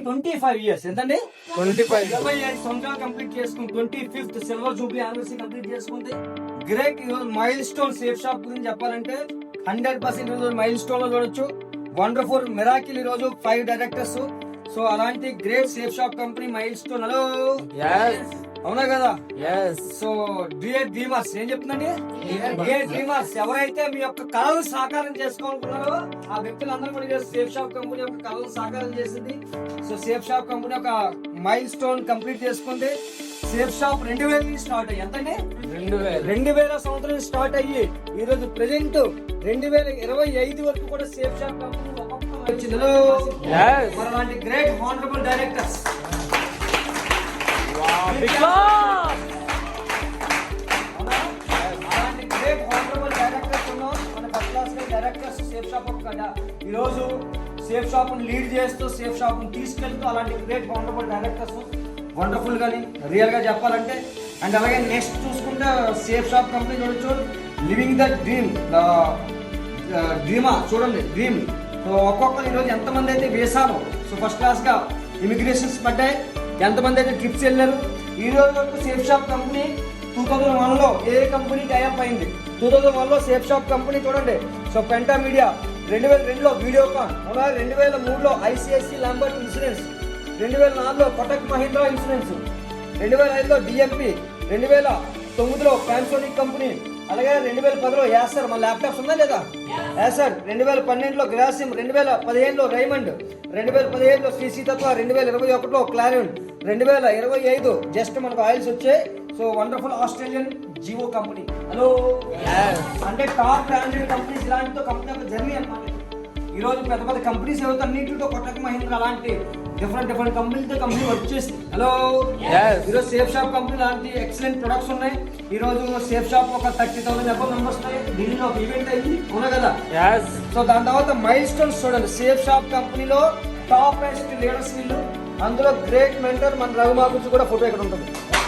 25 years. ఎంతండి? 25. 25 సంవత్సరాలు complete చేసుకుని 25th silver jubilee anniversary complete చేసుకుంది. Great milestone Safe Shop గురించి చెప్పాలంటే 100% మైల్ స్టోన్ లో చూడొచ్చు. వండర్ఫుల్ మిరాకిల్ ఈ రోజు 5 డైరెక్టర్స్. సో అలాంటి great safe Shop company mile stone. Hello, అవునా కదా? సో డియర్ డ్రీమర్స్ ఏం చెప్తుందండి? డియర్ డ్రీమర్స్, ఎవరైతే మీ యొక్క కళలు సాకారం చేసుకోవాలనుకున్నారో ఆ వ్యక్తులందరూ కూడా సేఫ్ షాప్ కంపెనీ యొక్క కళలు సాకారం చేసింది. సో సేఫ్ షాప్ కంపెనీ ఒక మైల్ స్టోన్ కంప్లీట్ చేసుకుంది. సేఫ్ షాప్ 2000 నుంచి స్టార్ట్ అయ్యి ఎంతండి? 2000 సంవత్సరం స్టార్ట్ అయ్యి ఈ రోజు ప్రెసెంట్ 2025 వరకు కూడా సేఫ్ షాప్ కంపెనీ వచ్చింది. మరి అలాంటి గ్రేట్ హానరబుల్ డైరెక్టర్స్ ఈ రోజు సేఫ్ షాప్ లీడ్ చేస్తూ సేఫ్ షాప్ తీసుకెళ్తూ అలాంటి గ్రేట్ హానరబుల్ డైరెక్టర్స్ వండర్ఫుల్ గాని రియల్ గా చెప్పాలంటే. అండ్ అలాగే నెక్స్ట్ చూసుకుంటే సేఫ్ షాప్ కంపెనీ చూడొచ్చు. లివింగ్ ద డ్రీమ్, డ్రీమా చూడండి, డ్రీమ్. సో ఒక్కొక్కరు ఈరోజు ఎంతమంది అయితే వేశారో, సో ఫస్ట్ క్లాస్ గా ఇమిగ్రేషన్స్ పడ్డాయి, ఎంతమంది అయితే ట్రిప్స్ వెళ్ళారు. ఈ రోజు వరకు సేఫ్ షాప్ కంపెనీ 2001లో ఏ కంపెనీ టైఅప్ అయింది? 2001లో సేఫ్ షాప్ కంపెనీ చూడండి. సో పెంటా మీడియా, 2002లో వీడియోకాన్, 2003లో ఐసిఐసి లాంబర్ట్ ఇన్సూరెన్స్, 2004లో కొటక్ మహీంద్రా ఇన్సూరెన్స్, 2005లో డిఎంపి, 2009లో పానాసోనిక్ కంపెనీ, అలాగే 2010లో యాసర్. మన ల్యాప్టాప్స్ ఉందా లేదా? యాసర్. 2012లో గ్రాసిమ్, 2015లో రైమండ్, 2017లో శ్రీ సీతత్వ, 2021లో క్లారిన్, 2025 జస్ట్ మనకు ఆయిల్స్ వచ్చాయి. So wonderful Australian Jivo company. Hello, అంటే టాప్ బ్రాండెడ్ కంపెనీస్ ఇలాంటితో కంపెనీ యొక్క జర్నీ అన్నమాట. ఈ రోజు పెద్ద పెద్ద కంపెనీస్ ఏవైతే అన్నింటితో కొటక్ మహీంద్రా అలాంటి డిఫరెంట్ కంపెనీలతో కంపెనీ వచ్చేసింది. హలో, ఈరోజు సేఫ్ షాప్ కంపెనీ లాంటి ఎక్సలెంట్ ప్రొడక్ట్స్ ఉన్నాయి. ఈ రోజు సేఫ్ షాప్ ఒక 30,000 అబౌవ్ మెంబర్స్ ఉన్నాయి. ఢిల్లీలో ఒక ఈవెంట్ అయింది, అవునా కదా? సో దాని తర్వాత మైల్ స్టోన్స్ చూడండి. సేఫ్ షాప్ కంపెనీలో టాప్ బెస్ట్ లీడర్స్ వీళ్ళు. అందులో గ్రేట్ మెంటర్ మన రఘుమా గురించి కూడా ఫోటో ఇక్కడ ఉంటుంది.